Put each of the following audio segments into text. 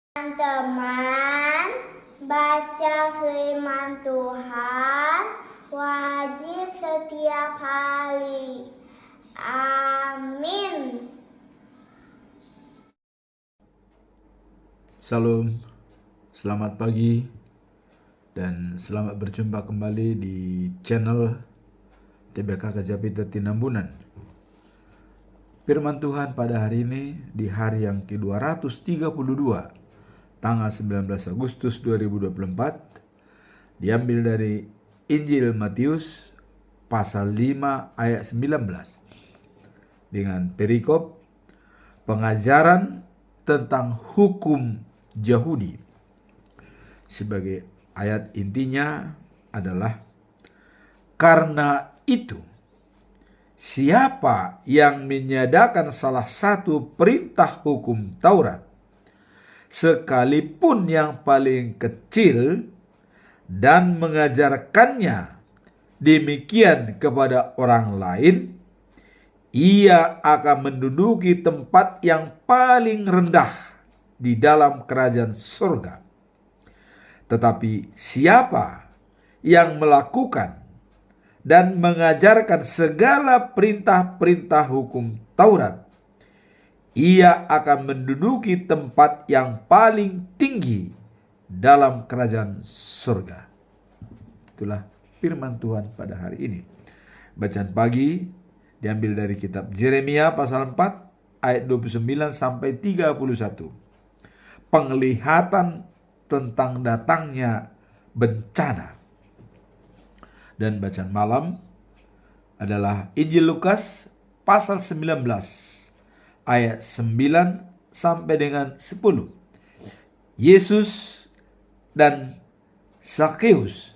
Teman-teman, baca firman Tuhan wajib setiap hari. Amin. Salam, selamat pagi, dan selamat berjumpa kembali di channel TBK Kejapi Tinambunan. Firman Tuhan pada hari ini di hari yang ke-232, tanggal 19 Agustus 2024, diambil dari Injil Matius pasal 5 ayat 19 dengan perikop pengajaran tentang hukum Yahudi. Sebagai ayat intinya adalah, karena itu siapa yang menyadakan salah satu perintah hukum Taurat, sekalipun yang paling kecil, dan mengajarkannya demikian kepada orang lain, ia akan menduduki tempat yang paling rendah di dalam kerajaan surga. Tetapi siapa yang melakukan dan mengajarkan segala perintah-perintah hukum Taurat, ia akan menduduki tempat yang paling tinggi dalam kerajaan surga. Itulah firman Tuhan pada hari ini. Bacaan pagi diambil dari kitab Yeremia pasal 4 ayat 29 sampai 31. Penglihatan tentang datangnya bencana. Dan bacaan malam adalah Injil Lukas pasal 19 ayat 9 sampai dengan 10. Yesus dan Zakheus.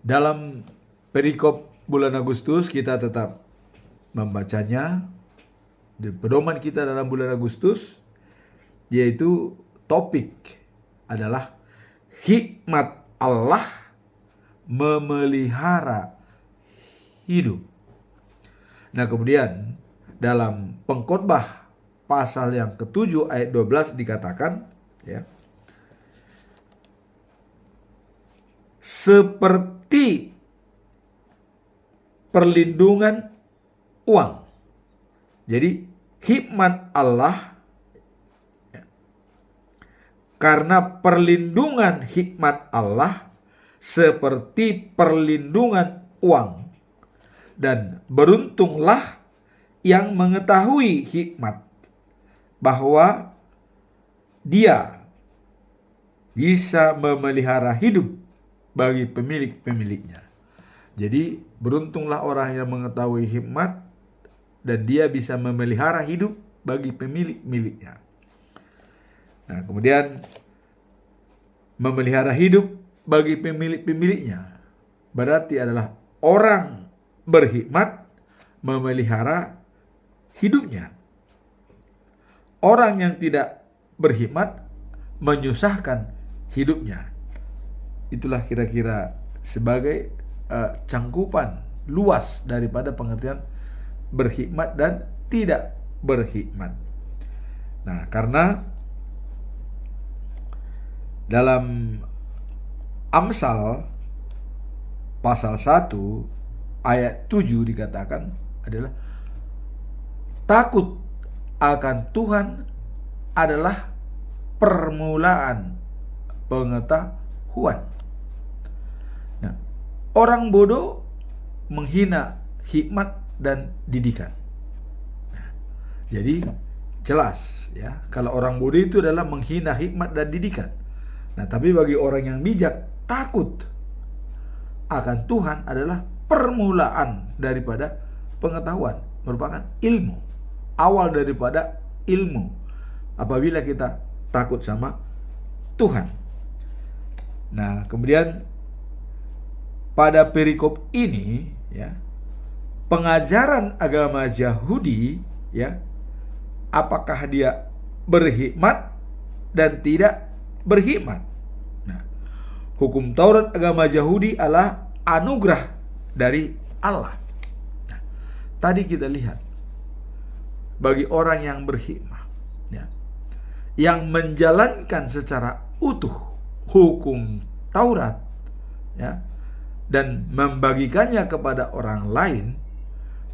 Dalam perikop bulan Agustus kita tetap membacanya. Di pedoman kita dalam bulan Agustus, yaitu topik adalah hikmat Allah memelihara hidup. Nah, kemudian dalam Pengkhotbah pasal yang ke-7 ayat 12 dikatakan, ya, seperti perlindungan uang. Jadi hikmat Allah, ya, karena perlindungan hikmat Allah seperti perlindungan uang. Dan beruntunglah yang mengetahui hikmat, bahwa dia bisa memelihara hidup bagi pemilik-pemiliknya. Jadi beruntunglah orang yang mengetahui hikmat dan dia bisa memelihara hidup bagi pemilik-miliknya. Nah, kemudian memelihara hidup bagi pemilik-pemiliknya berarti adalah orang berhikmat memelihara hidupnya. Orang yang tidak berhikmat menyusahkan hidupnya. Itulah kira-kira sebagai cangkupan luas daripada pengertian berhikmat dan tidak berhikmat. Nah, karena dalam Amsal pasal 1 ayat 7 dikatakan adalah, takut akan Tuhan adalah permulaan pengetahuan. Nah, orang bodoh menghina hikmat dan didikan. Nah, jadi jelas, ya, kalau orang bodoh itu adalah menghina hikmat dan didikan. Nah, tapi bagi orang yang bijak, takut akan Tuhan adalah permulaan daripada pengetahuan, merupakan ilmu, awal daripada ilmu. Apabila kita takut sama Tuhan. Nah, kemudian pada perikop ini, ya, pengajaran agama Yahudi, ya, apakah dia berhikmat dan tidak berhikmat. Nah, hukum Taurat agama Yahudi adalah anugerah dari Allah. Nah, tadi kita lihat bagi orang yang berhikmat, ya, yang menjalankan secara utuh hukum Taurat, ya, dan membagikannya kepada orang lain,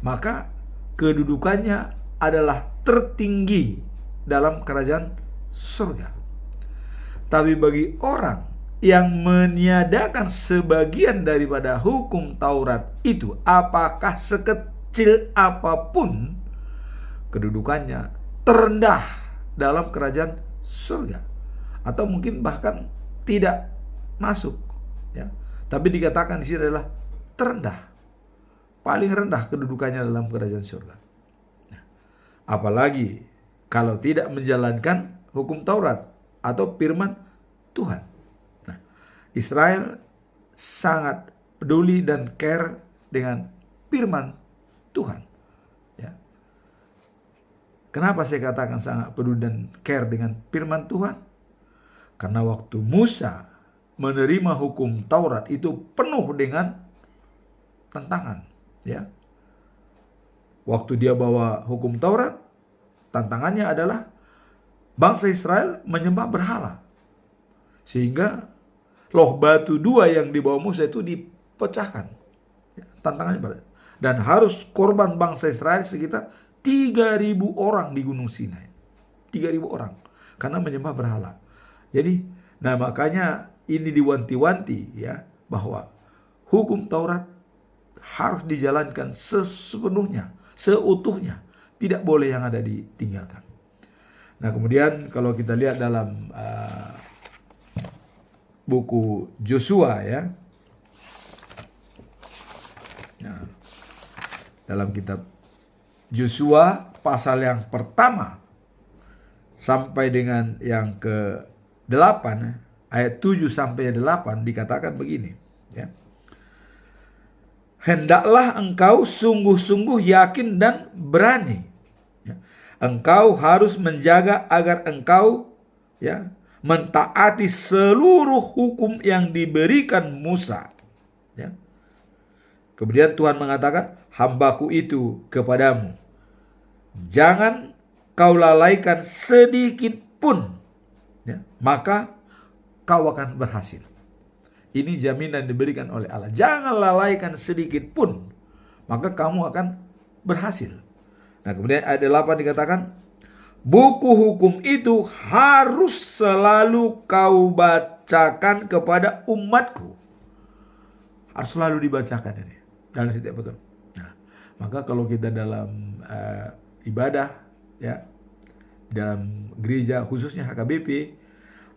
maka kedudukannya adalah tertinggi dalam kerajaan surga. Tapi bagi orang yang meniadakan sebagian daripada hukum Taurat itu, apakah sekecil apapun, kedudukannya terendah dalam kerajaan surga, atau mungkin bahkan tidak masuk, ya. Tapi dikatakan di sini adalah terendah, paling rendah kedudukannya dalam kerajaan surga. Nah, apalagi kalau tidak menjalankan hukum Taurat atau firman Tuhan. Nah, Israel sangat peduli dan care dengan firman Tuhan, ya. Kenapa saya katakan sangat peduli dan care dengan firman Tuhan? Karena waktu Musa menerima hukum Taurat itu penuh dengan tantangan, ya. Waktu dia bawa hukum Taurat, tantangannya adalah bangsa Israel menyembah berhala, sehingga loh batu dua yang dibawa Musa itu dipecahkan, ya, tantangannya berat. Dan harus korban bangsa Israel sekitar 3.000 orang di Gunung Sinai, 3.000 orang, karena menyembah berhala. Jadi, nah makanya ini diwanti-wanti, ya, bahwa hukum Taurat harus dijalankan sepenuhnya, seutuhnya, tidak boleh yang ada ditinggalkan. Nah, kemudian kalau kita lihat dalam buku Joshua, ya, nah, dalam kitab Joshua pasal yang pertama sampai dengan yang ke-8, ayat 7 sampai 8 dikatakan begini, ya. Hendaklah engkau sungguh-sungguh yakin dan berani, ya. Engkau harus menjaga agar engkau, ya, mentaati seluruh hukum yang diberikan Musa, ya. Kemudian Tuhan mengatakan, hambaku itu kepadamu, jangan kau lalaikan sedikit pun, ya, maka kau akan berhasil. Ini jaminan diberikan oleh Allah. Jangan lalaikan sedikit pun, maka kamu akan berhasil. Nah, kemudian ayat 8 dikatakan, buku hukum itu harus selalu kau bacakan kepada umatku. Harus selalu dibacakan ini dalam setiap waktu. Nah, maka kalau kita dalam ibadah, ya, dalam gereja khususnya HKBP,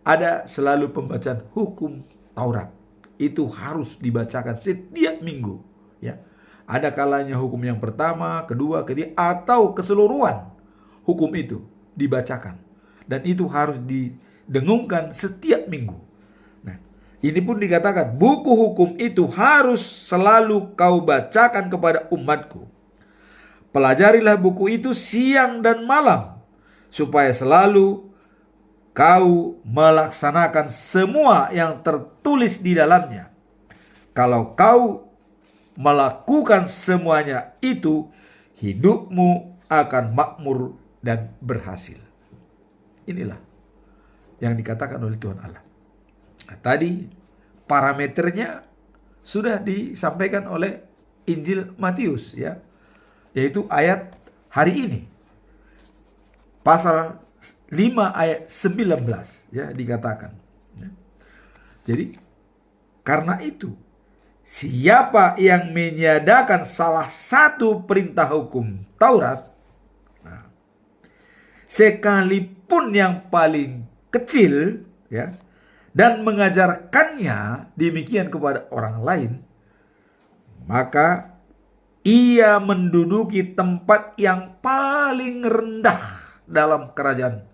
ada selalu pembacaan hukum Taurat. Itu harus dibacakan setiap minggu, ya. Ada kalanya hukum yang pertama, kedua, ketiga, atau keseluruhan hukum itu dibacakan. Dan itu harus didengungkan setiap minggu. Nah, ini pun dikatakan, buku hukum itu harus selalu kau bacakan kepada umatku. Pelajarilah buku itu siang dan malam, supaya selalu kau melaksanakan semua yang tertulis di dalamnya. Kalau kau melakukan semuanya itu, hidupmu akan makmur dan berhasil. Inilah yang dikatakan oleh Tuhan Allah. Nah, tadi parameternya sudah disampaikan oleh Injil Matius, ya, yaitu ayat hari ini, pasal 5 ayat 19, ya, dikatakan, ya. Jadi karena itu, siapa yang meniadakan salah satu perintah hukum Taurat, nah, sekalipun yang paling kecil, ya, dan mengajarkannya demikian kepada orang lain, maka ia menduduki tempat yang paling rendah dalam kerajaan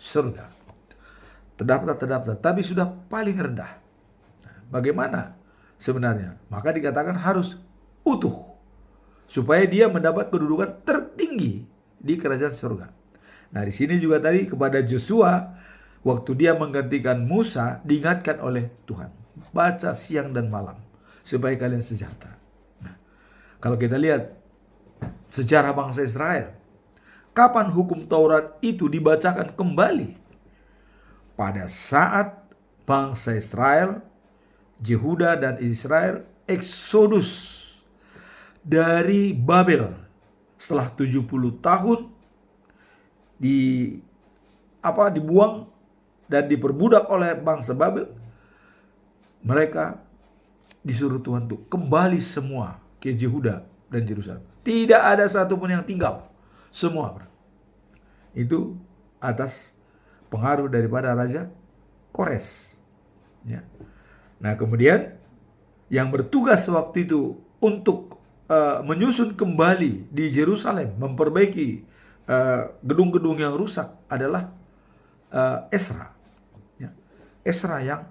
surga. Terdaftar, tapi sudah paling rendah. Nah, bagaimana sebenarnya? Maka dikatakan harus utuh, supaya dia mendapat kedudukan tertinggi di kerajaan surga. Nah, di sini juga tadi kepada Joshua, waktu dia menggantikan Musa, diingatkan oleh Tuhan, baca siang dan malam, supaya kalian sejahtera. Nah, kalau kita lihat sejarah bangsa Israel, kapan hukum Taurat itu dibacakan kembali? pada saat bangsa Israel, Yehuda dan Israel eksodus dari Babel setelah 70 tahun dibuang dan diperbudak oleh bangsa Babel. Mereka disuruh Tuhan untuk kembali semua ke Yehuda dan Yerusalem. Tidak ada satupun yang tinggal. Semua. Itu atas pengaruh daripada Raja Kores. Ya. Nah, kemudian yang bertugas waktu itu untuk menyusun kembali di Yerusalem, memperbaiki gedung-gedung yang rusak adalah Ezra. Ya. Ezra yang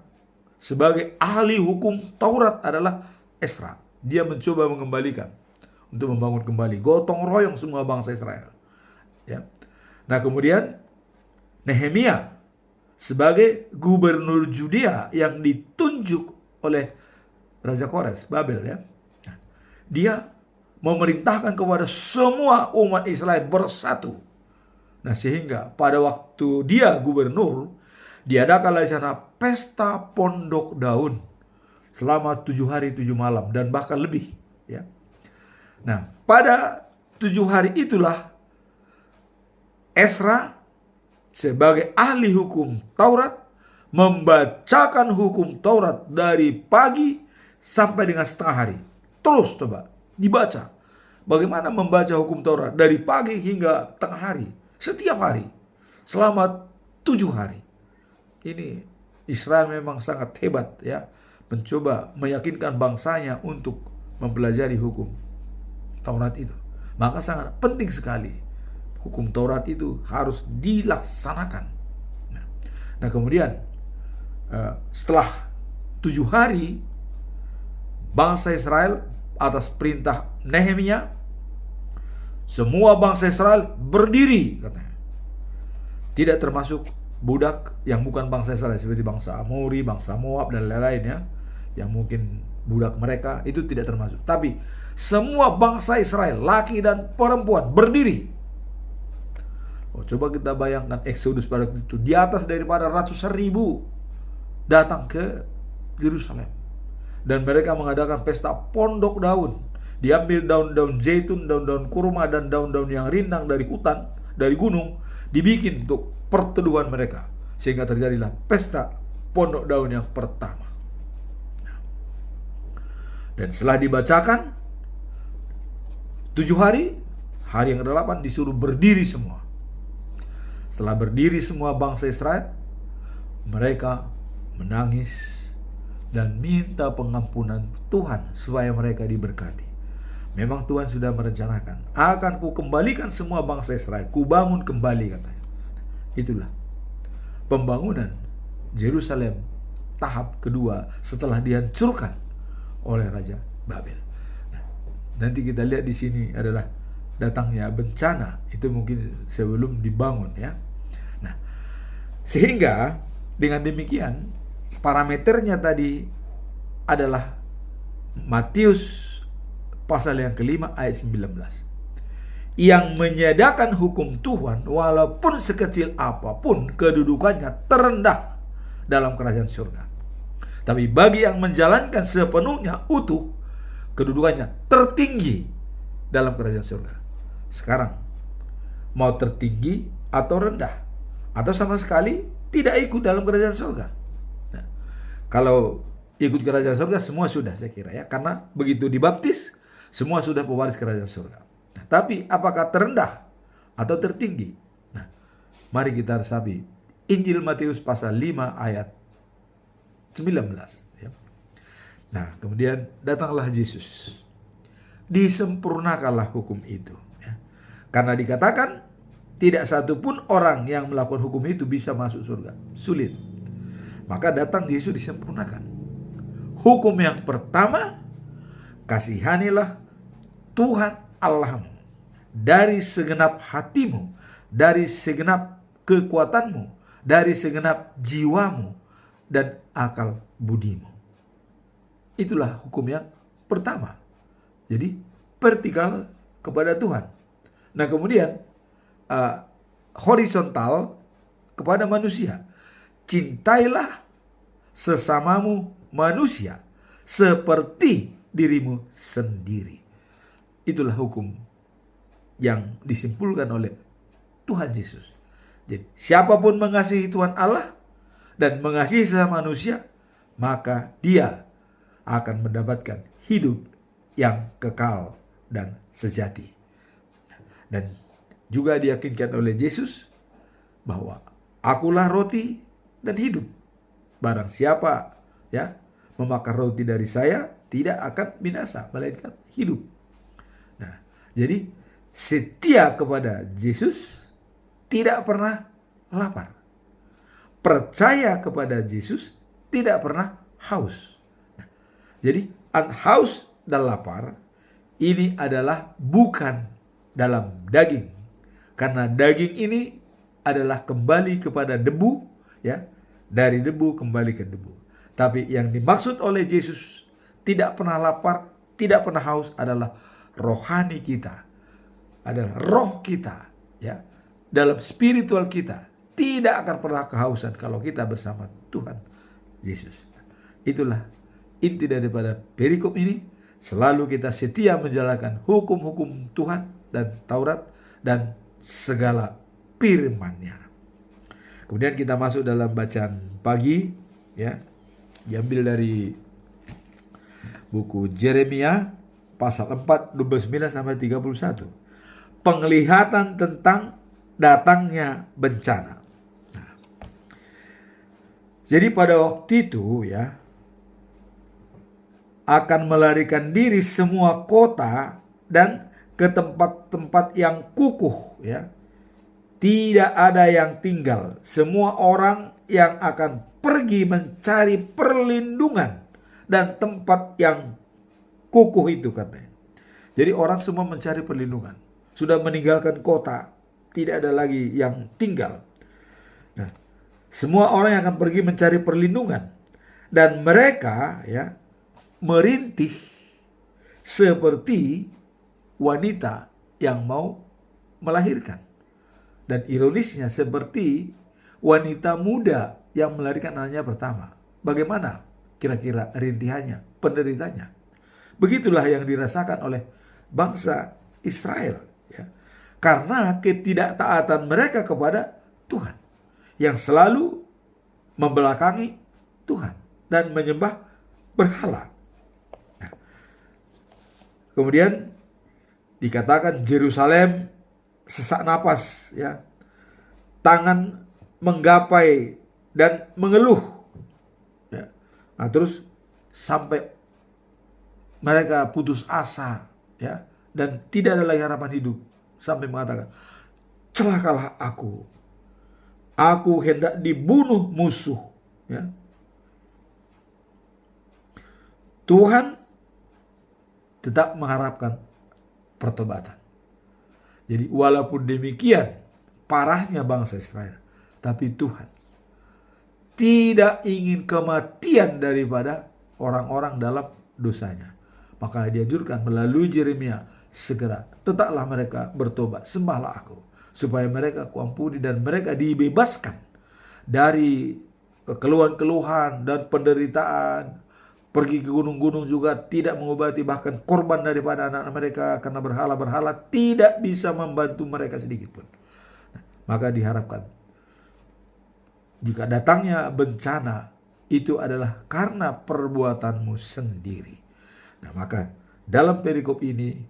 sebagai ahli hukum Taurat adalah Ezra. Dia mencoba mengembalikan, untuk membangun kembali, gotong royong semua bangsa Israel. Ya. Nah, kemudian Nehemia sebagai gubernur Judea yang ditunjuk oleh Raja Kores Babel, ya. Nah, dia memerintahkan kepada semua umat Israel bersatu. Nah, sehingga pada waktu dia gubernur, diadakanlah di sana pesta pondok daun selama 7 hari 7 malam dan bahkan lebih, ya. Nah, pada 7 hari itulah Ezra sebagai ahli hukum Taurat membacakan hukum Taurat dari pagi sampai dengan setengah hari. Terus coba dibaca. Bagaimana membaca hukum Taurat dari pagi hingga tengah hari, setiap hari, selama 7 hari. Ini Israel memang sangat hebat, ya, mencoba meyakinkan bangsanya untuk mempelajari hukum Taurat itu. Maka sangat penting sekali hukum Taurat itu harus dilaksanakan. Nah, kemudian setelah 7 hari, bangsa Israel atas perintah Nehemia, semua bangsa Israel berdiri, katanya. Tidak termasuk budak yang bukan bangsa Israel, seperti bangsa Amori, bangsa Moab, dan lain-lain, ya, yang mungkin budak mereka, itu tidak termasuk. Tapi semua bangsa Israel, laki dan perempuan, berdiri. Coba kita bayangkan Exodus pada itu, di atas daripada ratusan ribu datang ke Yerusalem. Dan mereka mengadakan pesta pondok daun. Diambil daun-daun zaitun, daun-daun kurma, dan daun-daun yang rindang dari hutan, dari gunung, dibikin untuk perteduhan mereka. Sehingga terjadilah pesta pondok daun yang pertama. Dan setelah dibacakan 7 hari, hari yang ke-8 disuruh berdiri semua. Setelah berdiri semua bangsa Israel, mereka menangis dan minta pengampunan Tuhan supaya mereka diberkati. Memang Tuhan sudah merencanakan, akan ku kembalikan semua bangsa Israel, ku bangun kembali, katanya. Itulah pembangunan Yerusalem tahap kedua setelah dihancurkan oleh Raja Babel. Nah, nanti kita lihat di sini adalah datangnya bencana, itu mungkin sebelum dibangun, ya. Nah, sehingga dengan demikian parameternya tadi adalah Matius pasal yang kelima ayat 19. Yang menyediakan hukum Tuhan walaupun sekecil apapun kedudukannya terendah dalam kerajaan surga. Tapi bagi yang menjalankan sepenuhnya utuh, kedudukannya tertinggi dalam kerajaan surga. Sekarang mau tertinggi atau rendah, atau sama sekali tidak ikut dalam kerajaan surga. Kalau ikut kerajaan surga semua sudah, saya kira, ya, karena begitu dibaptis semua sudah pewaris kerajaan surga. Nah, tapi apakah terendah atau tertinggi? Nah, mari kita resapi Injil Matius pasal 5 ayat 19, ya. Nah, kemudian datanglah Yesus, disempurnakanlah hukum itu, ya. Karena dikatakan tidak satupun orang yang melakukan hukum itu bisa masuk surga, sulit. Maka datang Yesus disempurnakan. Hukum yang pertama, kasihanilah Tuhan Allahmu dari segenap hatimu, dari segenap kekuatanmu, dari segenap jiwamu, dan akal budimu. Itulah hukum yang pertama. Jadi vertikal kepada Tuhan. Nah, kemudian horizontal kepada manusia. cintailah sesamamu manusia seperti dirimu sendiri. Itulah hukum yang disimpulkan oleh Tuhan Yesus. Jadi siapapun mengasihi Tuhan Allah dan mengasihi sesama manusia, maka dia akan mendapatkan hidup yang kekal dan sejati. Dan juga diyakinkan oleh Yesus bahwa akulah roti dan hidup. Barang siapa memakan roti dari saya tidak akan binasa, melainkan hidup. Nah, jadi setia kepada Yesus tidak pernah lapar. Percaya kepada Yesus tidak pernah haus. Nah, jadi haus dan lapar ini adalah bukan dalam daging. Karena daging ini adalah kembali kepada debu, dari debu kembali ke debu. Tapi yang dimaksud oleh Yesus tidak pernah lapar, tidak pernah haus adalah rohani kita, adalah roh kita, dalam spiritual kita tidak akan pernah kehausan kalau kita bersama Tuhan Yesus. Itulah inti daripada perikop ini. Selalu kita setia menjalankan hukum-hukum Tuhan dan Taurat dan segala firman-Nya. Kemudian kita masuk dalam bacaan pagi, diambil dari buku Yeremia pasal 4 29 sampai 31. Penglihatan tentang datangnya bencana. Nah, jadi pada waktu itu akan melarikan diri semua kota dan ke tempat-tempat yang kukuh, Tidak ada yang tinggal. Semua orang yang akan pergi mencari perlindungan dan tempat yang kukuh itu, katanya. Jadi orang semua mencari perlindungan. Sudah meninggalkan kota, tidak ada lagi yang tinggal. Nah, semua orang yang akan pergi mencari perlindungan dan mereka merintih seperti wanita yang mau melahirkan. Dan ironisnya seperti wanita muda yang melahirkan anaknya pertama. Bagaimana kira-kira rintihannya, penderitanya? Begitulah yang dirasakan oleh bangsa Israel. Karena ketidaktaatan mereka kepada Tuhan. Yang selalu membelakangi Tuhan dan menyembah berhala. Nah, kemudian dikatakan Yerusalem sesak napas, tangan menggapai dan mengeluh, Nah, terus sampai mereka putus asa, dan tidak ada lagi harapan hidup, sampai mengatakan, celakalah aku hendak dibunuh musuh, Tuhan tetap mengharapkan pertobatan. Jadi walaupun demikian parahnya bangsa Israel, tapi Tuhan tidak ingin kematian daripada orang-orang dalam dosanya. Maka dianjurkan melalui Yeremia, segera tetaplah mereka bertobat, sembahlah aku, supaya mereka kuampuni dan mereka dibebaskan dari keluhan-keluhan dan penderitaan. Pergi ke gunung-gunung juga tidak mengobati, bahkan korban daripada anak-anak mereka karena berhala-berhala tidak bisa membantu mereka sedikit pun. Nah, maka diharapkan jika datangnya bencana itu adalah karena perbuatanmu sendiri. Nah, maka dalam perikop ini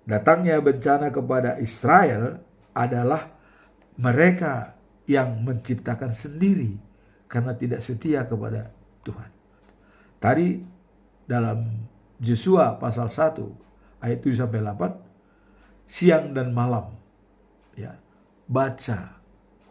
datangnya bencana kepada Israel adalah mereka yang menciptakan sendiri karena tidak setia kepada Tuhan. Tadi dalam Yosua pasal 1 ayat 7 sampai 8, siang dan malam baca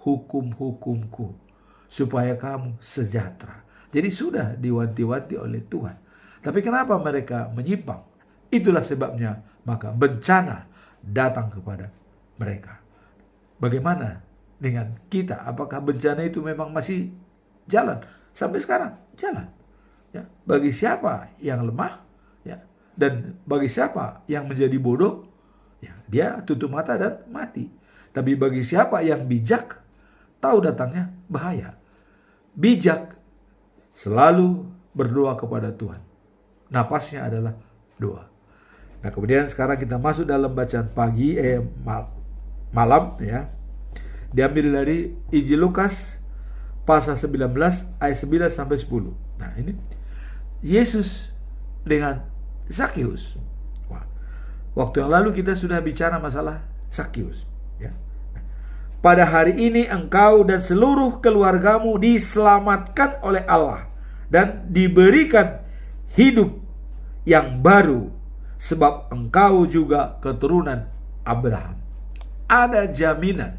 hukum-hukumku supaya kamu sejahtera. Jadi sudah diwanti-wanti oleh Tuhan. Tapi kenapa mereka menyimpang? Itulah sebabnya maka bencana datang kepada mereka. Bagaimana dengan kita? Apakah bencana itu memang masih jalan? Sampai sekarang jalan. Bagi siapa yang lemah, dan bagi siapa yang menjadi bodoh, dia tutup mata dan mati. Tapi bagi siapa yang bijak, tahu datangnya bahaya. Bijak selalu berdoa kepada Tuhan. Napasnya adalah doa. Nah, kemudian sekarang kita masuk dalam bacaan malam ya. Diambil dari Injil Lukas pasal 19 ayat 9 sampai 10. Nah, ini Yesus dengan Zakheus. Wah, waktu yang lalu kita sudah bicara masalah Zakheus ya. Pada hari ini engkau dan seluruh keluargamu diselamatkan oleh Allah dan diberikan hidup yang baru, sebab engkau juga keturunan Abraham. Ada jaminan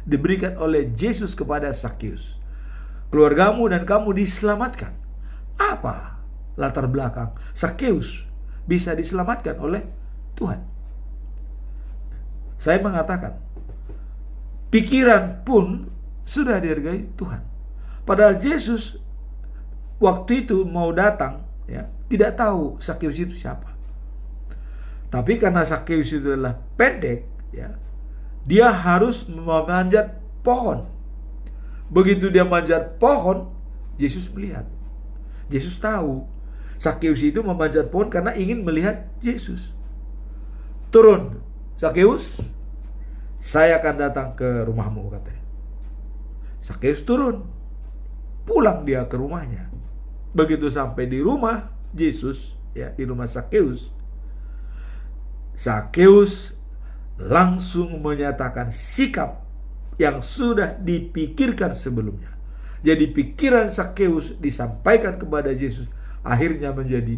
diberikan oleh Yesus kepada Zakheus. Keluargamu dan kamu diselamatkan. Apa latar belakang Zakheus bisa diselamatkan oleh Tuhan? Saya mengatakan, pikiran pun sudah dihargai Tuhan. Padahal Yesus waktu itu mau datang ya, tidak tahu Zakheus itu siapa. Tapi karena Zakheus itu adalah pendek ya, dia harus memanjat pohon. Begitu dia manjat pohon, Yesus melihat. Yesus tahu Zakheus itu memanjat pohon karena ingin melihat Yesus. Turun, Zakheus, saya akan datang ke rumahmu, katanya. Zakheus turun, pulang dia ke rumahnya. Begitu sampai di rumah Yesus, ya, di rumah Zakheus, Zakheus langsung menyatakan sikap yang sudah dipikirkan sebelumnya. Jadi pikiran Zakheus disampaikan kepada Yesus, akhirnya menjadi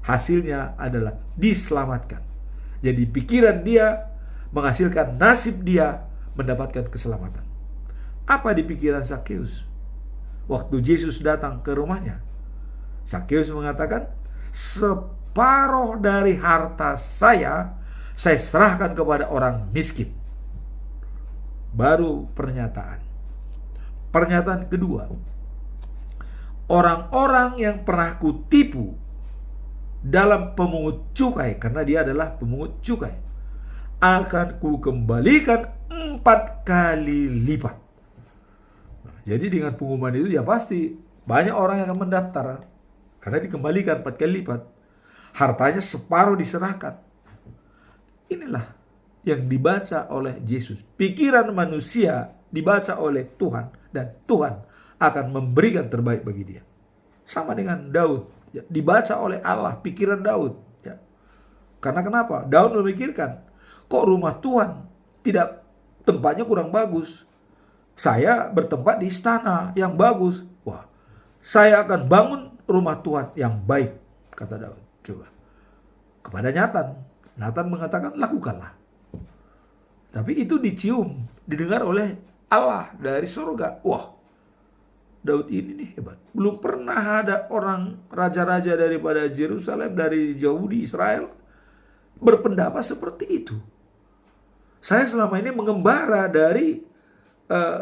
hasilnya adalah diselamatkan. Jadi pikiran dia menghasilkan nasib dia mendapatkan keselamatan. Apa di pikiran Zakheus? Waktu Yesus datang ke rumahnya, Zakheus mengatakan, separuh dari harta saya serahkan kepada orang miskin. Baru pernyataan. Pernyataan kedua, orang-orang yang pernah kutipu dalam pemungut cukai, karena dia adalah pemungut cukai, akan kukembalikan 4 kali lipat. Nah, jadi dengan pengumuman itu ya pasti banyak orang yang akan mendaftar, karena dikembalikan 4 kali lipat. Hartanya separuh diserahkan. Inilah yang dibaca oleh Yesus. Pikiran manusia dibaca oleh Tuhan, dan Tuhan akan memberikan terbaik bagi dia. Sama dengan Daud, ya, dibaca oleh Allah pikiran Daud. Ya. Karena kenapa? Daud memikirkan, kok rumah Tuhan tidak, tempatnya kurang bagus. Saya bertempat di istana yang bagus. Wah, saya akan bangun rumah Tuhan yang baik, kata Daud. Coba. Kepada Nathan mengatakan, lakukanlah. Tapi itu dicium, didengar oleh Allah dari surga. Wah, Daud ini nih hebat. Belum pernah ada orang raja-raja daripada Yerusalem, dari Yahudi, Israel, berpendapat seperti itu. Saya selama ini mengembara dari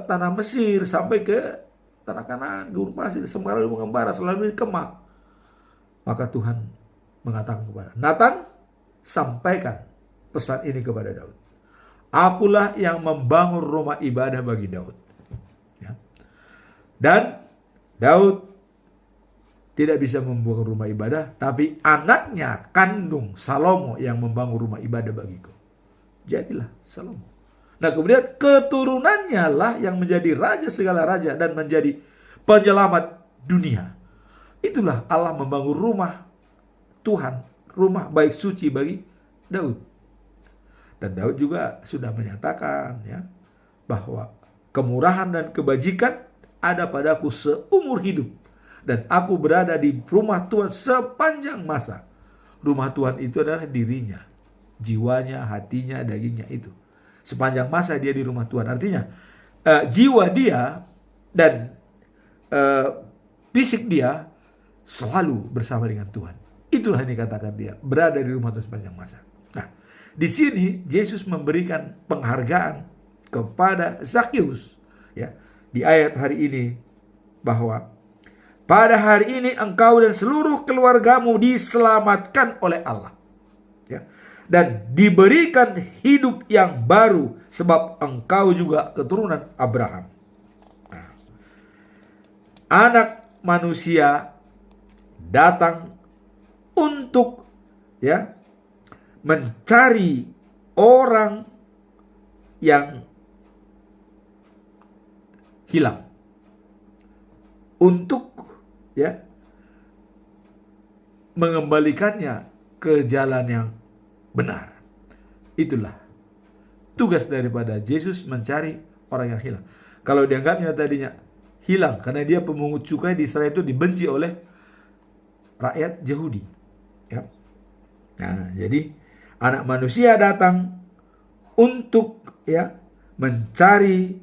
tanah Mesir sampai ke tanah Kanaan, gurun pasir, selalu mengembara, selalu di Kemah. Maka Tuhan mengatakan kepada Nathan, sampaikan pesan ini kepada Daud. Akulah yang membangun rumah ibadah bagi Daud. Ya. Dan Daud tidak bisa membangun rumah ibadah, tapi anaknya kandung Salomo yang membangun rumah ibadah bagiku. Jadilah Salomo. Nah, kemudian keturunannya lah yang menjadi raja segala raja dan menjadi penyelamat dunia. Itulah Allah membangun rumah Tuhan, rumah baik suci bagi Daud. Dan Daud juga sudah menyatakan ya, bahwa kemurahan dan kebajikan ada padaku seumur hidup, dan aku berada di rumah Tuhan sepanjang masa. Rumah Tuhan itu adalah dirinya, jiwanya, hatinya, dagingnya itu. Sepanjang masa dia di rumah Tuhan. Artinya jiwa dia dan fisik dia selalu bersama dengan Tuhan. Itulah yang dikatakan dia berada di rumah Tuhan sepanjang masa. Nah, di sini Yesus memberikan penghargaan kepada Zakheus ya, di ayat hari ini, bahwa pada hari ini engkau dan seluruh keluargamu diselamatkan oleh Allah. Ya. dan diberikan hidup yang baru, sebab engkau juga keturunan Abraham. Nah, Anak manusia datang untuk mencari orang yang hilang, untuk mengembalikannya ke jalan yang benar. Itulah tugas daripada Yesus, mencari orang yang hilang. Kalau dianggapnya tadinya hilang karena dia pemungut cukai di Israel, itu dibenci oleh rakyat Yahudi. Nah, jadi Anak manusia datang untuk mencari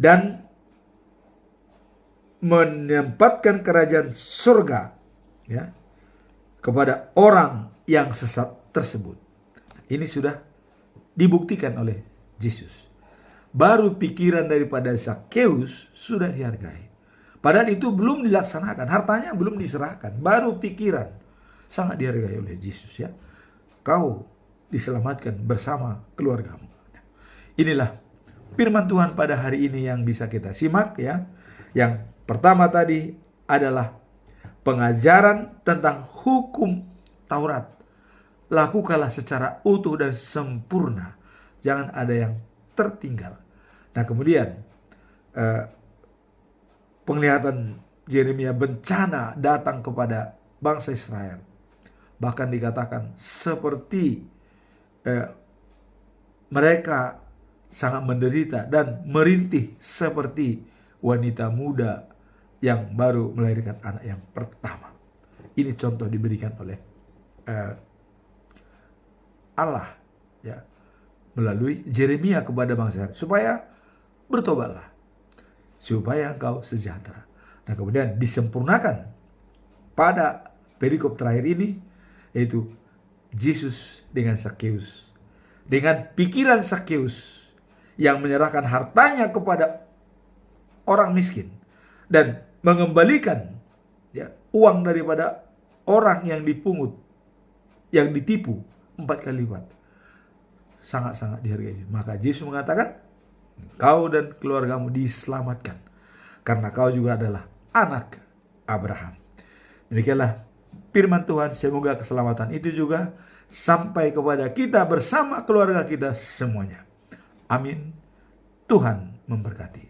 dan menempatkan kerajaan surga kepada orang yang sesat tersebut. Ini sudah dibuktikan oleh Yesus. Baru pikiran daripada Zakheus sudah dihargai. Padahal itu belum dilaksanakan, hartanya belum diserahkan, baru pikiran sangat dihargai oleh Yesus. Kau diselamatkan bersama keluargamu. Inilah firman Tuhan pada hari ini yang bisa kita simak. Yang pertama tadi adalah pengajaran tentang hukum Taurat. Lakukanlah secara utuh dan sempurna, jangan ada yang tertinggal. Nah, kemudian penglihatan Yeremia, bencana datang kepada bangsa Israel. Bahkan dikatakan seperti mereka sangat menderita dan merintih seperti wanita muda yang baru melahirkan anak yang pertama. Ini contoh diberikan oleh Allah melalui Yeremia kepada bangsa, supaya bertobatlah, supaya engkau sejahtera. Nah, kemudian disempurnakan pada perikop terakhir ini, yaitu Yesus dengan Zakheus. Dengan pikiran Zakheus yang menyerahkan hartanya kepada orang miskin dan mengembalikan uang daripada orang yang dipungut, yang ditipu 4 kali lipat. Sangat-sangat dihargai. Maka Yesus mengatakan, kau dan keluargamu diselamatkan karena kau juga adalah anak Abraham. Demikianlah firman Tuhan. Semoga keselamatan itu juga sampai kepada kita bersama keluarga kita semuanya. Amin. Tuhan memberkati.